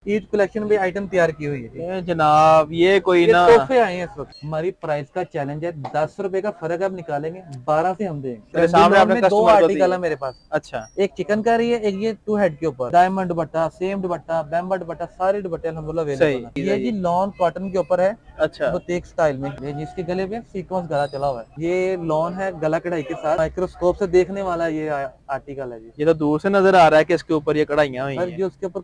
Eid collection भी item तैयार की हुई है। ये जनाब ये कोई ना तोहफे आए हैं इस वक्त। हमारी प्राइस का चैलेंज है, 10 रुपए का फर्क आप निकालेंगे, 12 से हम देंगे। तेरे सामने आपने में दो कस्टमर को आर्टिकल दिए। है मेरे पास। अच्छा एक चिकन करी है, एक ये 2 हेड के ऊपर डायमंड दुपट्टा, सेम दुपट्टा, बैम्बा दुपट्टा, सारे दुपट्टे अल्हम्दुलिल्लाह सही अवेलेबल है। ये जी लॉन कॉटन के ऊपर है, अच्छा बुटीक स्टाइल में। ये जिसके गले पे सीक्वेंस गला चला हुआ है। ये लॉन है गला कढ़ाई के साथ, माइक्रोस्कोप से देखने वाला ये आर्टिकल है जी। ये तो दूर से नजर आ रहा है कि इसके ऊपर ये कढ़ाइयां हुई सर हैं। जो उसके ऊपर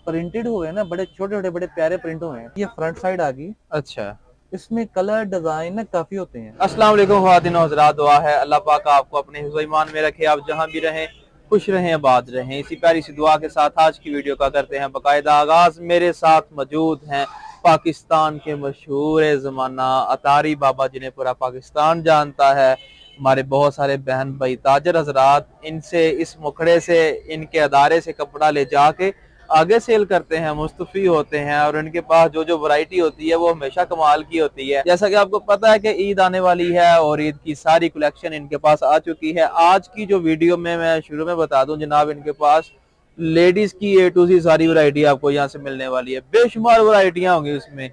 प्रिंटेड हुए हैं ना, बड़े छोटे छोटे बड़े प्यारे प्रिंट हुए हैं। ये फ्रंट साइड आ गई। अच्छा इसमें कलर डिजाइन ना काफी होते हैं। अस्सलाम वालेकुम ख्वातीन और हज़रात, दुआ है अल्लाह पाक आपको अपने हिफ्ज़ व ईमान में रखे, आप जहां भी रहें खुश रहें, आबाद रहें। इसी प्यारी सी दुआ के साथ आज की वीडियो का करते हैं बाकायदा आगाज। मेरे साथ मौजूद हैं पाकिस्तान के मशहूर ज़माना अतारी बाबा, जिन्हें पूरा पाकिस्तान जानता है। हमारे बहुत सारे बहन भाई ताजर हजरात इनसे, इस मुखड़े से, इनके अदारे से कपड़ा ले जाके आगे सेल करते हैं, मुस्तफी होते हैं। और इनके पास जो जो वैरायटी होती है वो हमेशा कमाल की होती है। जैसा कि आपको पता है कि ईद आने वाली है और ईद की सारी कलेक्शन इनके पास आ चुकी है। आज की जो वीडियो में मैं शुरू में बता दूं जनाब, इनके पास लेडीज की A to Z सारी वैरायटी आपको यहाँ से मिलने वाली है। बेशुमार वैरायटियां होंगी उसमें,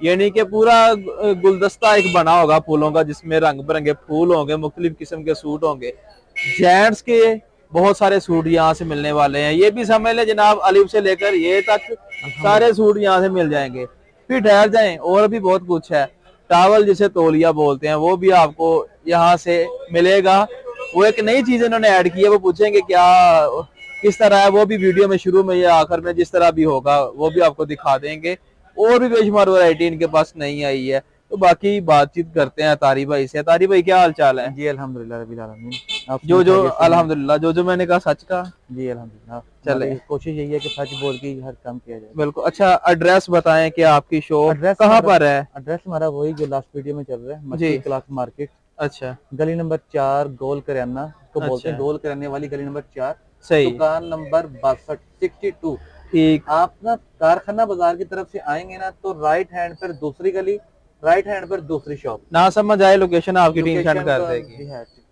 यानी कि पूरा गुलदस्ता एक बना होगा फूलों का, जिसमें रंग बिरंगे फूल होंगे, मुख्तलिफ किस्म के सूट होंगे। जेंट्स के बहुत सारे सूट यहाँ से मिलने वाले हैं। ये भी समझ लें जनाब, अलिफ से लेकर ये तक सारे सूट यहाँ से मिल जाएंगे। फिर ठहर जाएं, और भी बहुत कुछ है। टावल जिसे तौलिया बोलते हैं वो भी आपको यहाँ से मिलेगा। वो एक नई चीज इन्होंने ऐड की है, वो पूछेंगे क्या किस तरह है, वो भी वीडियो में शुरू में या आखिर में जिस तरह भी होगा वो भी आपको दिखा देंगे। और भी बेशुमार वैरायटी इनके पास नहीं आई है। तो बाकी बातचीत करते हैं तारी भाई से। तारी भाई क्या हाल चाल है? जी अल्हम्दुलिल्लाह रब्बिल आलमीन। आप जो अल्हम्दुलिल्लाह, जो मैंने कहा सच का। जी अल्हम्दुलिल्लाह। चले कोशिश यही है कि सच बोल के हर काम किया जाए। बिल्कुल। अच्छा एड्रेस बताएं कि आपकी शॉप कहाँ पर है? एड्रेस हमारा वही जो लास्ट वीडियो में चल रहा है, मक्की क्लास मार्केट। अच्छा गली नंबर 4 गोल करियाना तो बोलते हैं, गोल करियाने वाली गली नंबर 4, सही, दुकान नंबर 62 ठीक। आप ना कारखाना बाजार की तरफ से आएंगे ना तो राइट हैंड पर दूसरी गली, राइट हैंड पर दूसरी शॉप। ना समझ आए लोकेशन आपकी टीम सेंड कर देगी।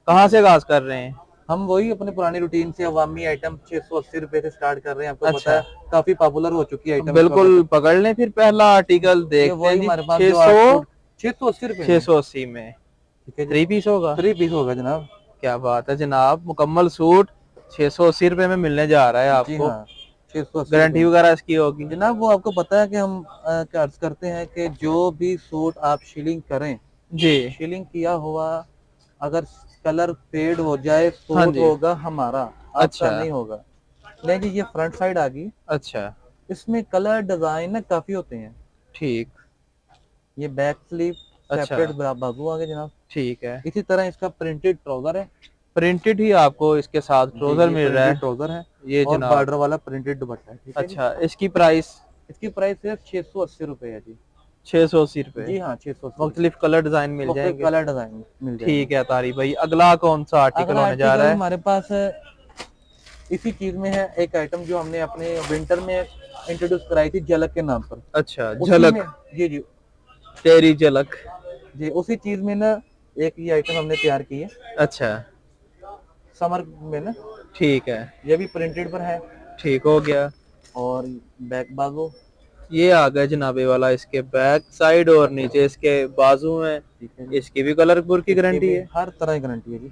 कहाँ से आगाज कर रहे हैं? हम वही अपने पुरानी रूटीन से अवामी आइटम 680 रुपए से स्टार्ट कर रहे हैं। आपको पता है काफी पॉपुलर हो चुकी है आइटम। बिल्कुल पकड़ लें फिर पहला आर्टिकल देखते हैं। हमारे पास 680 रुपए 680 में 3 पीस होगा। 3 पीस होगा जनाब। क्या बात है जनाब, मुकम्मल सूट 680 रुपए में मिलने जा रहा है आपको। 680 गारंटी वगैरह इसकी होगी जनाब। वो आपको पता है कि हम अर्ज करते हैं कि जो भी सूट आप शीलिंग करें जी, शीलिंग किया हुआ अगर कलर फेड हो जाए सूट होगा हमारा, अच्छा नहीं होगा। नहीं जी, ये फ्रंट साइड आ गई। अच्छा इसमें कलर डिजाइन ना काफी होते हैं। ठीक। ये बैक स्लीव सेपरेट बाजू आ गए जनाब। ठीक है। इसी तरह इसका प्रिंटेड ट्राउजर है, प्रिंटेड ही आपको इसके साथ ट्राउजर मिल रहा है। ट्राउजर है ये और बॉर्डर वाला प्रिंटेड दुपट्टा है। अच्छा, इसकी प्राइस सिर्फ 680 रुपए है जी। 680 रुपए? जी हाँ 680। मुख्तलिफ कलर डिजाइन मिल जाएंगे। कलर डिजाइन मिल जाएंगे। ठीक है तारी भाई, अगला कौन सा आर्टिकल होने जा रहा है? हमारे पास इसी चीज में है एक आइटम जो हमने अपने विंटर में इंट्रोड्यूस कराई थी, झलक के नाम पर। अच्छा झलक। जी जी, तेरी झलक जी। उसी चीज में ना एक ये आइटम हमने तैयार की है। अच्छा समर में ना। ठीक है, ये भी प्रिंटेड पर है। ठीक हो गया। और बैक बाजू ये आ गया जनाबे वाला, इसके बैक साइड और नीचे इसके बाजू में। इसकी भी कलरपुर की गारंटी है, हर तरह की गारंटी है जी।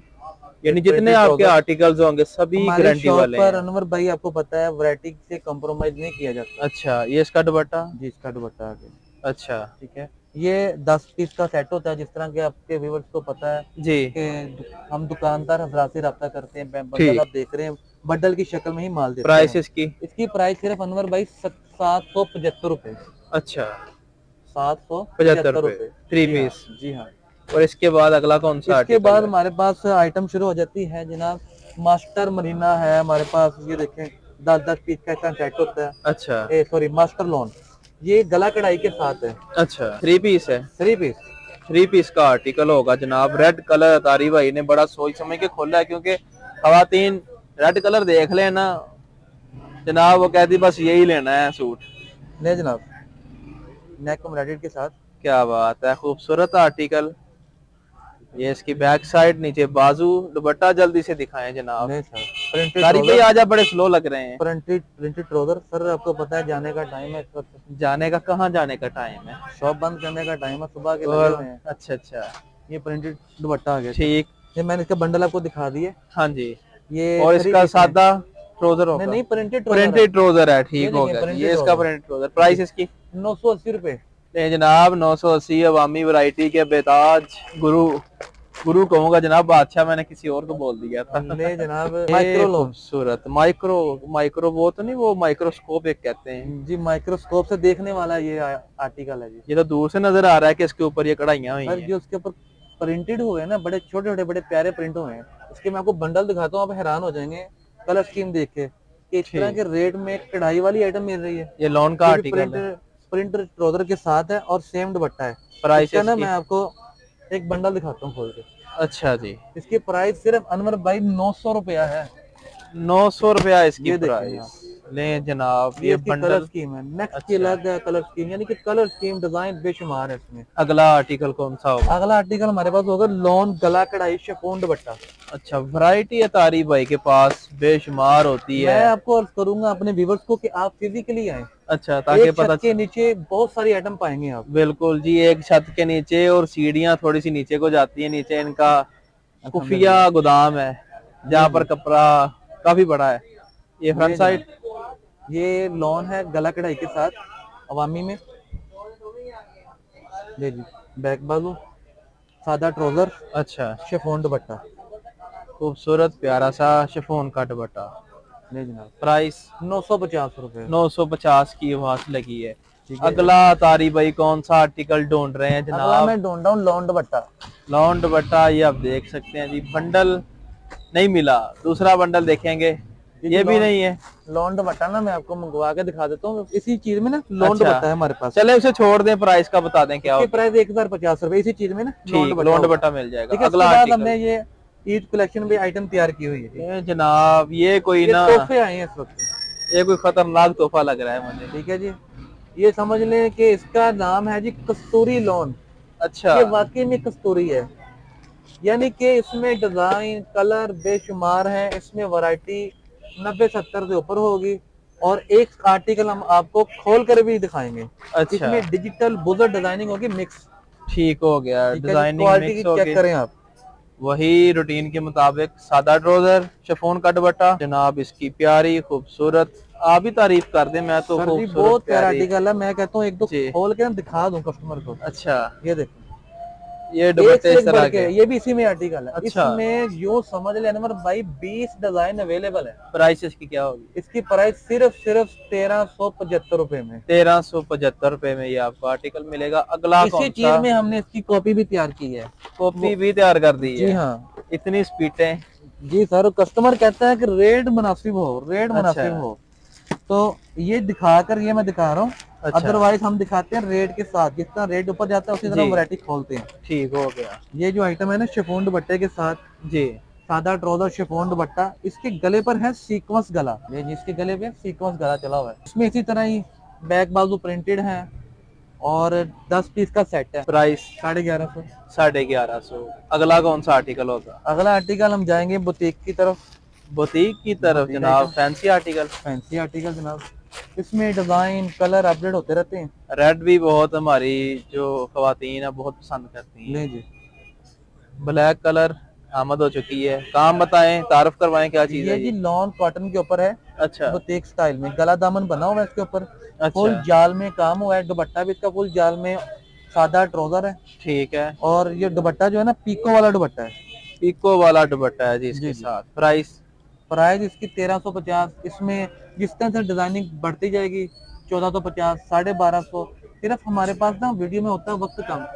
यानी जितने आपके आर्टिकल्स होंगे सभी गारंटी वाले हैं। अनवर भाई आपको पता है वैरायटी से कॉम्प्रोमाइज नहीं किया जाता। अच्छा, ये इसका दुपट्टा? जी इसका दुपट्टा आ गया। अच्छा ठीक है। ये 10 पीस का सेट होता है, जिस तरह के आपके व्यूअर्स को पता है जी कि हम दुकानदार हजरात से रब्ता करते हैं। बंडल आप देख रहे हैं, बंडल की शक्ल में ही माल देते हैं। प्राइस इसकी प्राइस सिर्फ अनवर भाई 775 रुपए। अच्छा 775 रुपए 3 पीस। जी हाँ। और इसके बाद अगला कौन सा? इसके बाद हमारे पास आइटम शुरू हो जाती है जनाब। मास्टर मरीना है हमारे पास। ये देखें 10-10 पीस का इतना सेट होता है। अच्छा सॉरी मास्टर लॉन, ये गला कढ़ाई के साथ है। अच्छा 3 पीस है। 3 पीस का आर्टिकल होगा जनाब। रेड कलर तारी भाई ने बड़ा सोच समझ के खोला है, क्योंकि खवातीन रेड कलर देख ले ना जनाब, वो कहती बस यही लेना है सूट। ले जनाब, नेक एम्ब्रॉयडरी के साथ। क्या बात है, खूबसूरत आर्टिकल। ये इसकी बैक साइड, नीचे बाजू, दुपट्टा जल्दी से दिखाएं जनाब। नहीं सर, प्रिंटेड कारी भाई आजा, बड़े स्लो लग रहे हैं। प्रिंटेड ट्राउजर सर, आपको पता है जाने का टाइम है इस वक्त। जाने का, कहाँ जाने का टाइम है? शॉप बंद करने का टाइम है, सुबह के लगे हुए हैं। अच्छा अच्छा, ये प्रिंटेड दुपट्टा आ गया। ठीक, ये मैंने इसका बंडल आपको दिखा दिए। हाँ जी। ये और इसका सादा ट्राउजर होगा? नहीं, प्रिंटेड ट्राउजर है, ठीक हो गया। ये इसका प्रिंटेड ट्राउजर, प्राइस इसकी 980 रुपए। ले जनाब 980, अवामी वैरायटी के बेताज गुरु कहूंगा जनाब, बादशाह मैंने किसी और को बोल दिया था। ले जनाब, माइक्रो खूबसूरत, माइक्रो वो तो नहीं, वो माइक्रोस्कोप एक कहते हैं जी, माइक्रोस्कोप से देखने वाला ये आर्टिकल है जी। ये तो दूर से नजर आ रहा है कि इसके ऊपर ये कढ़ाइयां हुई हैं। जो उसके ऊपर प्रिंटेड हुए हैं ना, बड़े छोटे छोटे बड़े प्यारे प्रिंट हुए हैं। इसके मैं आपको बंडल दिखाता हूँ, आप हैरान हो जाएंगे कलर स्कीम देख के कि इस तरह के रेट में कढ़ाई वाली आइटम मिल रही है। ये लॉन का आर्टिकल है, प्रिंटर ट्राउजर के साथ है और सेम दुपट्टा है। प्राइस ना मैं आपको एक बंडल दिखाता हूँ खोल के। अच्छा जी, इसकी प्राइस सिर्फ अनवर भाई 900 रुपया है। 900 रुपया इसकी प्राइस। ले जनाब, ये कलर स्कीम है। नेक्स्ट की अलग है कलर स्कीम, यानी कि कलर स्कीम डिजाइन बेशुमार है इसमें। अगला आर्टिकल कौन सा होगा? अगला आर्टिकल हमारे पास होगा लॉन गला कढ़ाई शिफॉन दुपट्टा। अच्छा, वैरायटी है तारी भाई के पास बेशुमार होती है। मैं आपको अर्ज करूंगा अपने व्यूअर्स को कि आप फिजिकली आए। अच्छा, ताकि पता के नीचे बहुत सारी आइटम पाएंगे आप। बिल्कुल जी, एक छत के नीचे और सीढ़ियां थोड़ी सी नीचे को जाती है। नीचे इनका खुफिया गोदाम है जहाँ पर कपड़ा काफी बड़ा है। ये फ्रंट साइड, ये लॉन है गला कढ़ाई के साथ अवामी में। ले जी, बैक बाजू, सादा ट्राउजर, अच्छा, शिफॉन दुपट्टा, खूबसूरत प्यारा सा शिफॉन का दुपट्टा। ले जनाब, प्राइस 950 रुपए। 950 की आवाज लगी है। अगला तारी भाई कौन सा आर्टिकल ढूंढ रहे हैं जनाब? अगला मैं ढूंढ रहा हूँ लॉन दुपट्टा। लॉन दुपट्टा, ये आप देख सकते हैं जी। बंडल नहीं मिला, दूसरा बंडल देखेंगे, ये भी नहीं है। लॉन दुपट्टा ना मैं आपको मंगवा के दिखा देता हूँ। इसी चीज में ना लॉन दुपट्टा है हमारे पास। चले उसे छोड़ दें, प्राइस का बता दें क्या? प्राइस 1050 रुपए। इसी चीज में ना लॉन दुपट्टा मिल जाएगा। अगला हमने ये ईद कलेक्शन में आइटम तैयार की हुई है जनाब। ये कोई ना तोहफे आए हैं इस वक्त, ये कोई खतरनाक तोहफा लग रहा है मुझे। ठीक है जी, ये समझ लें कि इसका नाम है जी कस्तूरी लॉन। अच्छा, ये वाकई में कस्तूरी है, यानी कि इसमें डिजाइन कलर बेशुमार है। इसमें वैरायटी 90-70 से ऊपर होगी और एक आर्टिकल हम आपको खोल कर भी दिखाएंगे। अच्छा, इसमें डिजिटल बुजर डिजाइनिंग होगी मिक्स। ठीक हो गया, डिजाइनिंग मिक्स होगी। चेक करें आप, वही रूटीन के मुताबिक सादा ट्राउजर, शिफॉन का दुपट्टा जनाब। इसकी प्यारी खूबसूरत, आप भी तारीफ कर दें, मैं तो बहुत प्यारा आर्टिकल है। मैं कहता हूँ एक दो खोल के दिखा दूं कस्टमर को। अच्छा, ये देखो, ये दुपट्टे इस तरह के, ये भी इसी में आर्टिकल है। अच्छा, इसमें यूं समझ ले अनवर भाई 20 डिजाइन अवेलेबल है। प्राइस इसकी क्या होगी? इसकी प्राइस सिर्फ 1375 रुपए में। 1375 रुपए में ये आपको आर्टिकल मिलेगा। अगला इसी चीज में हमने इसकी कॉपी भी तैयार की है। कॉपी भी तैयार कर दी है? जी हाँ। इतनी स्पीडें? जी सर, कस्टमर कहता है कि रेट मुनासिब हो, रेट मुनासिब हो, तो ये दिखाकर ये मैं दिखा रहा हूँ। अदरवाइज हम दिखाते हैं रेट के साथ, जितना रेट ऊपर जाता है उसी तरह वैरायटी खोलते हैं। ठीक हो गया। ये जो आइटम है ना शिफॉन दुपट्टे के साथ जी, सादा ट्राउजर शिफॉन दुपट्टा। इसके गले पर है सीक्वेंस गला, ये जिसके गले पे सीक्वेंस गला चला हुआ है। इसमें इसी तरह ही बैक बाजू प्रिंटेड है और 10 पीस का सेट है। प्राइस 1150। 1150। अगला कौन सा आर्टिकल होगा? अगला आर्टिकल हम जाएंगे बुटीक की तरफ। बुटीक की तरफ जनाब, फैंसी आर्टिकल। फैंसी आर्टिकल जनाब, इसमें डिजाइन कलर अपडेट होते रहते हैं। रेड भी बहुत हमारी जो खवातीन है बहुत पसंद करती हैं। नहीं जी, ब्लैक कलर आमद हो चुकी है। काम बताएं, तारुफ करवाएं, क्या चीज है? ये जी लॉन कॉटन के ऊपर है। अच्छा, बुटीक स्टाइल में गला दामन बना हुआ है इसके ऊपर। अच्छा, फुल जाल में काम हुआ है। दुपट्टा भी इसका फुल जाल में, सादा ट्राउजर है। ठीक है। और ये दुपट्टा जो है ना पीको वाला दुपट्टा है। पीको वाला दुपट्टा है जी इसके साथ। प्राइस इसकी 1350। इसमें जिस तरह से डिजाइनिंग बढ़ती जाएगी 1450, 1250। सिर्फ हमारे पास ना वीडियो में होता है वक्त कम,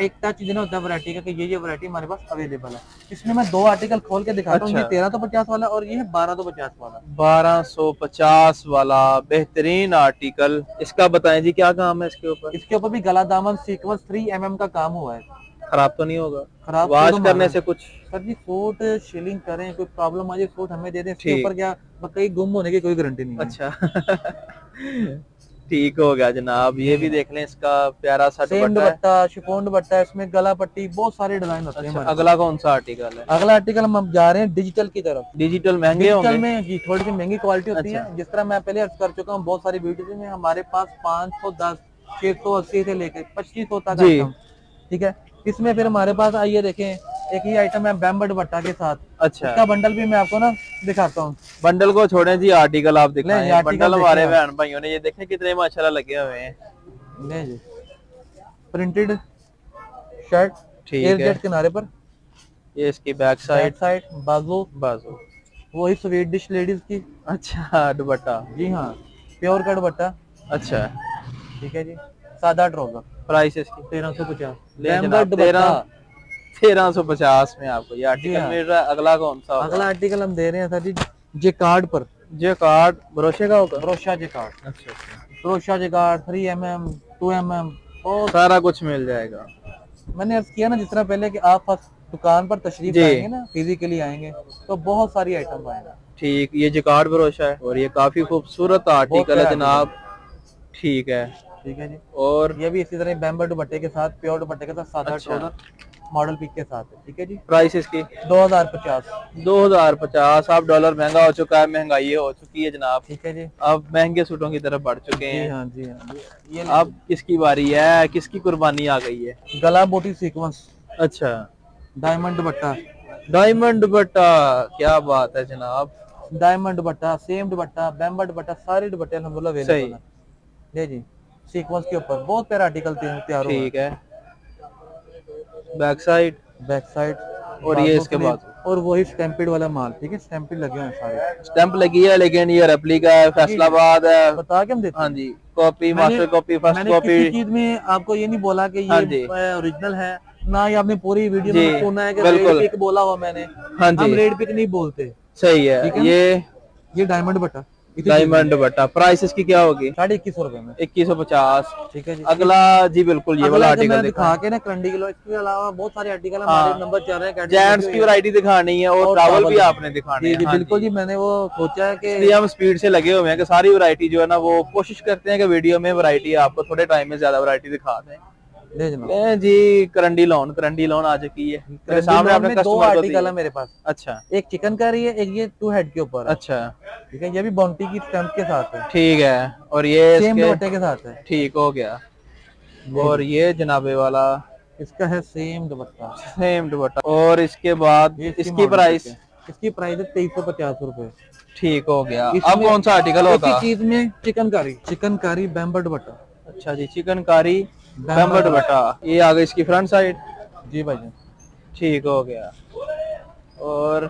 एक टच देना होता है वैरायटी का कि ये वैरायटी हमारे पास अवेलेबल है। इसमें मैं 2 आर्टिकल खोल के दिखाता हूँ। ये 1350 वाला और ये है 1250 वाला। 1250 वाला बेहतरीन आर्टिकल। इसका बताएं जी, क्या काम है इसके ऊपर? इसके ऊपर भी गला दामन सीक्वेंस 3 mm का काम हुआ है। खराब तो नहीं होगा? खराब वॉश करने से कुछ? सर जी सूट शीलिंग करें, कोई प्रॉब्लम आ जाए सूट हमें दे दें। इसके ऊपर क्या कहीं गुम होने की कोई गारंटी नहीं है। अच्छा ठीक हो गया जनाब। ये भी देख लें, इसका प्यारा सा सेम दुपट्टा है। दुपट्टा, शिफॉन दुपट्टा, इसमें गला पट्टी, बहुत सारे डिजाइन होते हैं अच्छा, हमारे अगला कौन सा आर्टिकल है? पास। अगला आर्टिकल हम जा रहे हैं डिजिटल की तरफ। डिजिटल महंगे डिजिटल होंगे? में जी थोड़ी सी महंगी क्वालिटी होती अच्छा। है। जिस तरह मैं पहले अर्ज कर चुका हूँ बहुत सारी वीडियो में, हमारे पास 510, 680 से लेकर 2500 तक जी। आइटम, ठीक है। इसमें फिर हमारे पास आइए देखें, एक ही आइटम है बैम्बर दुपट्टा के साथ। अच्छा, इसका बंडल भी मैं आपको ना दिखाता हूँ। बंडल को छोड़ें जी, आर्टिकल आप दिखाएं। आर्टिकल बंडल हमारे देखिए बहन भाइयों ने ये देखे कितने माशाल्लाह लगे हुए हैं। नहीं जी, प्रिंटेड शर्ट, ठीक एयर है। जेट किनारे पर, ये इसकी बैक साइड साइड, बाजू, बाजू। वही स्वीडिश लेडीज की। अच्छा, दुपट्टा। जी हाँ, प्योर का दुपट्टा, अच्छा, ठीक है जी। सादा ट्राउजर, प्राइस इसकी 1350। ले बैम्बर जनाब, दुपट्टा 1350 में आपको ये आर्टिकल हाँ। मिल रहा है। अगला कौन सा होगा? अगला आर्टिकल हम दे रहे हैं सर जी जेकार्ड पर। जेकार्ड ब्रोशे का होगा? ब्रोशा जेकार्ड, अच्छा अच्छा, ब्रोशा जेकार्ड 3mm, 2mm, और सारा कुछ मिल जाएगा। मैंने अर्ज किया ना जिस तरह पहले कि आप फर्स्ट दुकान पर तशरीफ जी। लाएंगे ना, फिजिकली आएंगे तो बहुत सारी आइटम आएगा। ठीक, ये जेकार्ड ब्रोशा है और ये काफी खूबसूरत आर्टिकल है जनाब। ठीक है, ठीक है जी। और ये भी इसी तरह बैम्बर दुपट्टे के साथ, प्योर दुपट्टे के साथ, सादा अच्छा। ट्राउजर, मॉडल पिक के साथ है, ठीक है जी। प्राइस इसकी 2050, 2050। अब डॉलर महंगा हो चुका है, महंगाई हो चुकी है जनाब। ठीक है जी। अब महंगे सूटों की तरफ बढ़ चुके जी हैं। हाँ जी हाँ जी। ये अब किसकी बारी है, किसकी कुर्बानी आ गई है? गला बोटी सीक्वेंस, अच्छा, डायमंड दुपट्टा, डायमंड दुपट्टा, क्या बात है जनाब। डायमंड दुपट्टा, सेम दुपट्टा, बैम्बर दुपट्टा, सारे दुपट्टे अल्हम्दुलिल्लाह अवेलेबल है। ले जी, सीक्वेंस के ऊपर बहुत प्यारा आर्टिकल तैयार हुआ है। ठीक है, बैक साइड, बैक साइड, और ये इसके बाद और वही स्टैम्पेड वाला माल, ठीक है। स्टैम्पेड लगे हुए हैं सारे, स्टैंप लगी है, लेकिन ये रेप्लिका है, फैसलाबाद है। बता के हम देते हाँ हैं। जी, कॉपी, मास्टर कॉपी, फर्स्ट मैंने कॉपी। किसी चीज में आपको ये नहीं बोला कि हाँ ये जी। ओरिजिनल है ना, ये आपने पूरी वीडियो जी, में सुना है कि बिल्कुल। रेड पिक बोला हुआ मैंने। हाँ जी, हम रेड पिक नहीं बोलते, सही है। ठीक है। ये डायमंड दुपट्टा, डायमंड दुपट्टा, प्राइस इसकी क्या होगी? 2150 रुपए में, 2150। ठीक है जी। अगला जी बिल्कुल ये वाला अगला आर्टिकल मैं दिखा दिखा के ना करंडी किलो, इसके अलावा बहुत सारे आर्टिकल हाँ। हमारे नंबर चल रहे हैं। जेंट्स की वैरायटी दिखानी है और ट्रैवल भी आपने दिखानी जी है। जी हाँ बिल्कुल जी, मैंने वो सोचा है कि इसलिए हम स्पीड से लगे हुए हैं कि सारी वैरायटी जो है ना, वो कोशिश करते हैं कि वीडियो में वैरायटी आपको थोड़े टाइम में ज्यादा वैरायटी दिखा दें। ले जनाब। ले जी, करंडी लोन आ चुकी है मेरे सामने, आपने दो कस्टमर को आर्टिकल दी। है मेरे पास, अच्छा एक चिकन करी है, एक ये 2 हेड के ऊपर है, अच्छा, ठीक है। ये भी बाउंटी की स्टैंप के साथ है, ठीक है। और ये सेम इसके दुपट्टे के साथ है, ठीक हो गया। और ये जनाबे वाला इसका है सेम दुपट्टा, सेम दुपट्टा। और इसके बाद ये इसकी प्राइस? इसकी प्राइस है 2350 रुपए। ठीक हो गया। अब इसमें कौन सा आर्टिकल होगा? इसी चीज में चिकन कारी बैम्बर दुपट्टा। अच्छा जी, चिकन कारी बैम्बर दुपट्टा। ये आ गई इसकी फ्रंट साइड। जी भाई जान, ठीक हो गया। और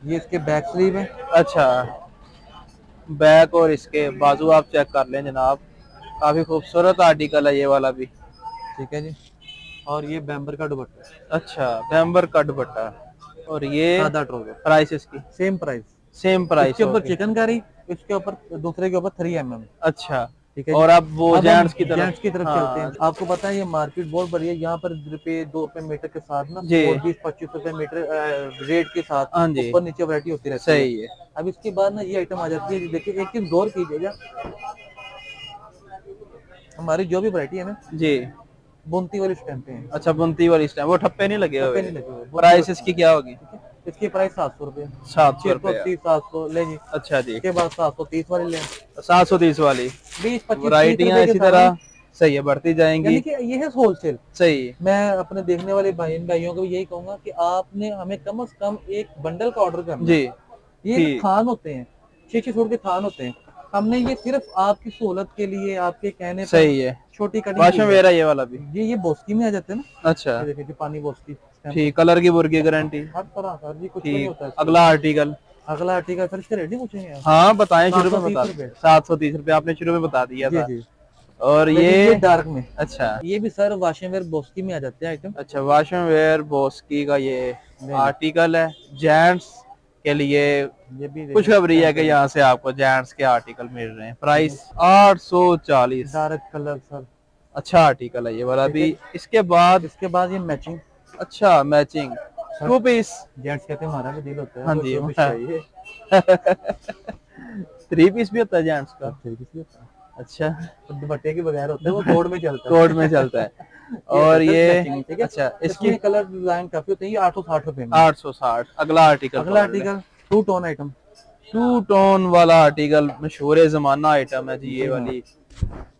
ये इसके बैक स्लीव है। अच्छा, बैक और इसके बाजू आप चेक कर लें जनाब, काफी खूबसूरत आर्टिकल है ये वाला भी, ठीक है जी। और ये बैम्बर का दुपट्टा, अच्छा, बैम्बर का दुपट्टा। और ये सादा ट्राउजर, प्राइस इसकी? सेम प्राइस, सेम प्राइस इसके ऊपर चिकन कारी, इसके ऊपर दूसरे के ऊपर 3mm, अच्छा, ठीक है। और अब वो जेंट्स की तरफ चलते हैं। आपको पता है ये मार्केट बहुत बड़ी है, यहाँ पर ₹2 मीटर के साथ ना, जी। 20-25 रुपए मीटर रेट के साथ हाँ जी, ऊपर नीचे वैरायटी होती रहती है। सही है। अब इसके बाद ना ये आइटम आ जाती है। देखिए एक चीज गौर कीजिएगा, हमारी जो भी वैरायटी है ना, जी, बुनती वाली स्टैंपें हैं। अच्छा, बुनती वाली स्टैम्प, वो ठप्पे नहीं लगे ठप्पे हुए। नहीं लगे हुए। प्राइस इसकी क्या होगी? इसकी प्राइस 700 रुपए, 700 रुपए। 700 ले जी। अच्छा जी, इसके बाद 730 वाली लें, 730 वाली 20-25 वैरायटियां इसी तरह सही है बढ़ती जाएंगी। यानी कि ये है होलसेल। सही, मैं अपने देखने वाले भाइयों को भी यही कहूंगा कि आपने हमें कम से कम एक बंडल का ऑर्डर करना जी। ये ठीक। थान होते हैं, 6-6 फुट के थान होते हैं। हमने ये सिर्फ आपकी सहूलत के लिए, आपके कहने पर सही है। छोटी कटिंग वाशम वेयर है ये वाला भी? ये बोस्की में आ जाते हैं ना। अच्छा, ये देखिए पानी बोस्की, ठीक, कलर की बुर्गी गारंटी। हर तरह सर जी, कुछ नहीं होता है। अगला आर्टिकल? अगला आर्टिकल सर इसके रेट नहीं पूछेंगे आप? हाँ बताएं, शुरू में 730 बता रुपए। 730 रुपए आपने शुरू में बता दिया था। जी। और ये डार्क में, अच्छा, ये भी सर वाशिंग वेयर बोस्की में आ जाते हैं आइटम। अच्छा, वाशम वेयर बोस्की का ये आर्टिकल है जेंट्स के लिए। ये भी खुशखबरी है कि यहाँ से आपको जेंट्स के आर्टिकल मिल रहे हैं। प्राइस 840। डार्क कलर सर, अच्छा आर्टिकल है ये वाला भी। इसके बाद ये मैचिंग, अच्छा, मैचिंग 2 पीस। जेंट्स कहते हैं हमारा भी डील होता है। हाँ जी, तो चाहिए 3 पीस भी होता है जेंट्स का। 3 पीस भी होता है। अच्छा, दुपट्टे के बगैर होता है, वो कोड में चलता है। कोड में चलता है। और ये अच्छा, इसकी कलर डिजाइन काफी होते हैं। ये 860 रुपए में। 860। अगला आर्टिकल, अगला article two tone item. Two tone वाला आर्टिकल मशहूर जमाना आइटम है जी। ये जी हाँ। वाली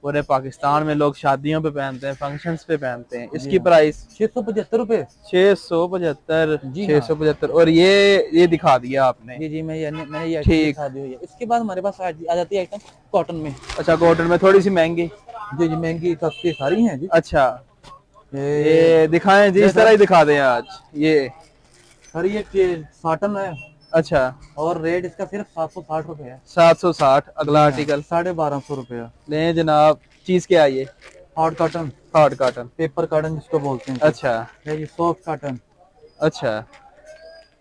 पूरे पाकिस्तान में लोग शादियों पे पहनते हैं, फंक्शंस पे पहनते हैं। इसकी प्राइस 675 रुपए। 675। जी 675। और ये दिखा दिया आपने। जी मैंने ये ठीक। दिखा दी हुई है। इसके बाद हमारे पास आ जाती है आइटम कॉटन में। अच्छा, कॉटन में थोड़ी सी महंगी। जी महंगी सस्ती सारी हैं जी। अच्छा, ये दिखाएं जी, इस तरह ही दिखा दें आज। ये सर ये साटन है। अच्छा, और रेट इसका सिर्फ 760 रुपए है। 760। अगला आर्टिकल 1250 रुपए। ले जनाब। चीज क्या है ये? Hard cotton. Hard cotton, paper cotton जिसको बोलते हैं। अच्छा है ये सॉफ्ट कॉटन। अच्छा,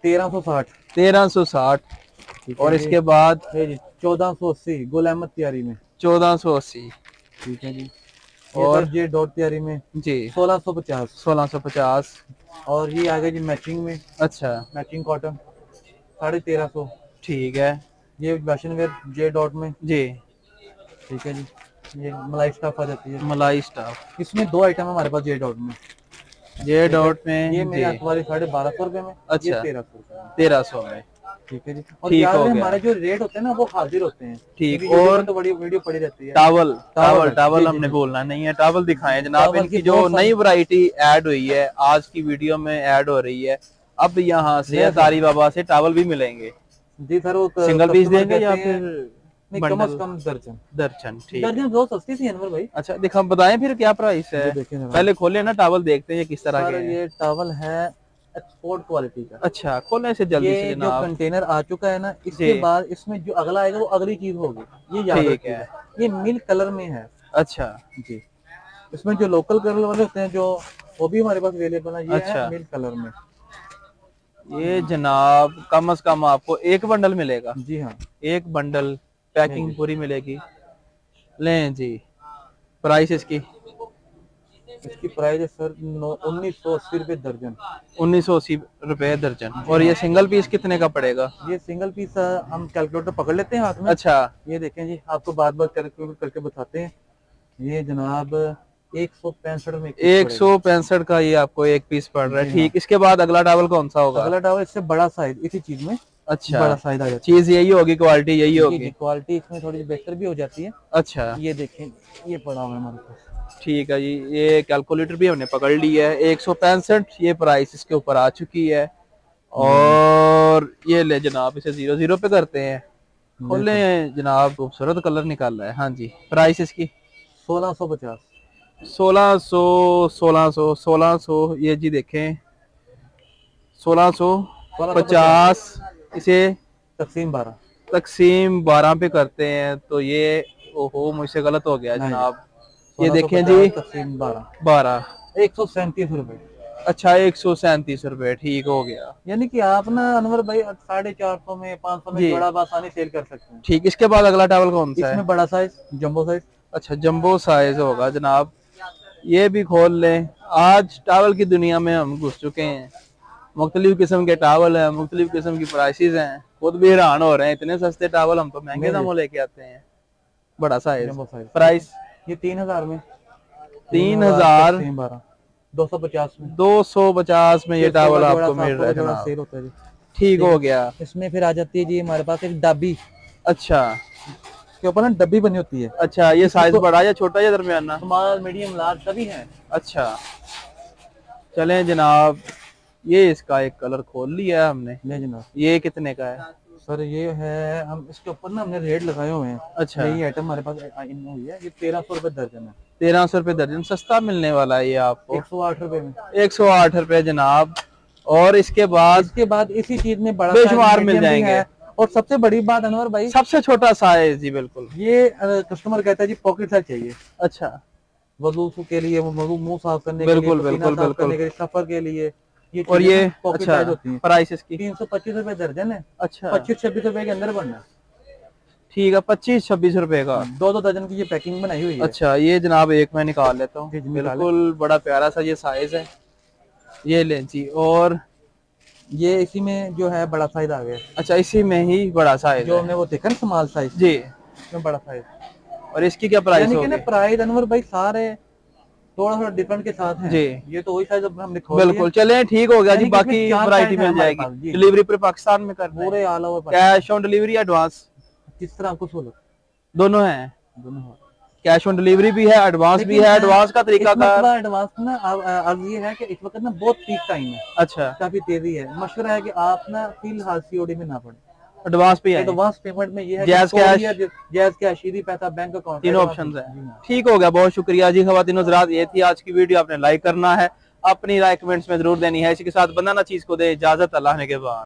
1360। 1360। और इसके बाद है जी 1480 गुल अहमद तैयारी में। 1480। ठीक है जी। और ये डॉट तैयारी में जी 1650। 1650। और ये आ गया जी मैचिंग में। अच्छा, मैचिंग कॉटन 1350। ठीक है ये फैशन वेयर जे डॉट में। जी। ठीक है जी। ये मलाई स्टफ आ जाती है। मलाई स्टफ। इसमें दो आइटम है हमारे पास जे डॉट में। जे डॉट में ये मेरे हाथ वाली 1250 रुपए में। अच्छा, ये 1300 रुपए में। 1300 में। ठीक है जी। और ठीक याद हो है गया। हमारे जो रेट होते हैं ना वो हाजिर होते हैं। ठीक। क्योंकि और YouTube तो बड़ी वीडियो पड़ी रहती है। टावल टावल टावल जी, हमने जी। बोलना नहीं है। टावल दिखाएं जनाब। टावल इनकी की जो बहुत नई वैरायटी ऐड हुई है आज की वीडियो में ऐड हो रही है। अब यहाँ से अतारी बाबा से टावल भी मिलेंगे जी सर। वो सिंगल पीस customer देंगे या कहते हैं, फिर नहीं कम बंडल? से कम दर्जन। दर्जन। ठीक। दर्जन बहुत सस्ती थी अनवर भाई। अच्छा, दिखा बताएं फिर क्या प्राइस है। ये देखिए जनाब। पहले खोले ना टावल, देखते हैं ये किस तरह सर के हैं। ये टॉवल है एक्सपोर्ट क्वालिटी का। अच्छा, खोलने से जल्दी से ये जो जनाब। कंटेनर आ चुका है ना, इसके जी। बाद इसमें जो अगला आएगा वो अगली चीज होगी। ये याद ठीक रखिएगा। है। ये मिल्क कलर में है। अच्छा जी। इसमें जो लोकल कलर वाले होते हैं जो वो भी हमारे पास अवेलेबल है। ये अच्छा। है मिल्क कलर में। ये जनाब कम से कम आपको एक बंडल मिलेगा। जी हाँ। एक बंडल पैकिंग पूरी मिलेगी। लें जी। प्राइस इसकी प्राइस है सर 1980 रुपए दर्जन। 1980 रुपए दर्जन। और ये सिंगल पीस कितने का पड़ेगा? ये सिंगल पीस हम कैलकुलेटर पकड़ लेते हैं हाथ में। अच्छा, ये देखें जी, आपको बार बार कैलकुलेट करके बताते हैं। ये जनाब 165 में 165 का ये आपको एक पीस पड़ रहा है। ठीक। इसके बाद अगला टावल कौन सा होगा? अगला टावल इससे बड़ा साइज इसी चीज में। अच्छा, बड़ा साइज आ जाता है। चीज यही होगी, क्वालिटी यही होगी। क्वालिटी इसमें थोड़ी बेहतर भी हो जाती है। अच्छा, ये देखें ये पड़ा हुआ है हमारे पास। ठीक है जी। ये कैलकुलेटर भी हमने पकड़ ली है। 165 ये प्राइस इसके ऊपर आ चुकी है। और ये ले जनाब, इसे 00 पे करते हैं। खोले जनाब, खूबसूरत कलर निकाल रहा है। हाँ जी। प्राइस इसकी 1650। 1600 ये जी देखें 1650। इसे तकसीम 12 पे करते हैं तो ये ओहो मुझसे गलत हो गया जनाब। ये देखें जी तकसीम 12 137 रुपए। अच्छा, 137 रुपए। ठीक हो गया। यानी कि आप ना अनवर भाई 450 में 500 में बड़ा आसानी सेल कर सकते हैं। ठीक। इसके बाद अगला टावल कौन सा है? इसमें बड़ा साइज जंबो साइज। अच्छा, जंबो साइज होगा जनाब। ये भी खोल लें। आज टावल की दुनिया में हम घुस चुके हैं। मुख्तलिफ किस्म के टावल हैं, मुख्तलिफ किस्म की प्राइसेस हैं। खुद भी हैरान हो रहे हैं, इतने सस्ते टावल हम तो महंगे दामों लेके आते हैं। बड़ा साइज। प्राइस ये 3000 में। 3000 250 में। 250 में ये टावल आपको मिल रहा है जनाब। सेल होता है जी। ठीक हो गया। इसमें फिर आ जाती है जी हमारे पास एक डब्बी। अच्छा, के ऊपर ना डब्बी बनी होती है। अच्छा, ये साइज बड़ा या छोटा या दरमियाना? स्मॉल मीडियम लार्ज सभी हैं। अच्छा, चलें जनाब। ये इसका एक कलर खोल लिया है हमने। ले जनाब। ये कितने का है? सर ये है, हम इसके ऊपर ना हमने रेट लगाए हुए हैं। अच्छा, ये आइटम हमारे पास हुई है। ये 1300 रुपए दर्जन है। 1300 रुपए दर्जन। सस्ता मिलने वाला है ये आपको 108 रुपए में। 108 रुपए जनाब। और इसके बाद इसी चीज में बड़ा बेशुमार मिल जाएंगे। और सबसे बड़ी बात अनवर भाई, सबसे छोटा साइज जी। बिल्कुल। ये कस्टमर कहता है जी पॉकेट साइज चाहिए। अच्छा, वजू के लिए, मुंह साफ करने के लिए, बिल्कुल बिल्कुल बिल्कुल। सफर के लिए और ये पॉकेट अच्छा साइज होती है। प्राइस इसकी 325 रुपए दर्जन है। अच्छा, 25-26 रुपए के अंदर बनना। ठीक है। 25-26 रुपए का 2-2 दर्जन की ये पैकिंग बनाई हुई है। अच्छा, ये जनाब एक मैं निकाल लेता हूँ। बिल्कुल बड़ा प्यारा सा ये साइज है। ये लें जी। और ये इसी में जो है बड़ा साइज आ गया। अच्छा, इसी में ही बड़ा साइज जो हमने वो देखा ना स्मॉल साइज जी, इसमें बड़ा साइज। और इसकी क्या प्राइस होगी? प्राइस अनवर भाई सारे थोड़ा थोड़ा डिफरेंट के साथ है जी। ये तो वही शायद हमने खोल बिल्कुल, चले ठीक हो गया जी। बाकी वैरायटी मिल जाएगी। डिलीवरी पूरे पाकिस्तान में कर पूरे all over, cash on delivery advance किस तरह आपको सोलो दोनों है? दोनों। कैश ऑन डिलीवरी भी है, एडवांस भी है। एडवांस का तरीका का एडवांस ना अर्ज ये है कि इस वक्त ना बहुत पीक टाइम है, अच्छा काफी तेजी है। मशवरा है कि आप ना फिलहाल सीओडी में ना पड़े, एडवांस भी है। एडवांस पेमेंट में ये है जैज कैश सीधी पैसा बैंक अकाउंट, तीनों ऑप्शंस है। ठीक हो गया, बहुत शुक्रिया जी। ख्वातीन हज़रात, ये थी आज की वीडियो। आपने लाइक करना है, अपनी राय कमेंट्स में जरूर देनी है। इसी के साथ बंदा ना चीज को दे इजाजत, अल्लाह ने के बाद।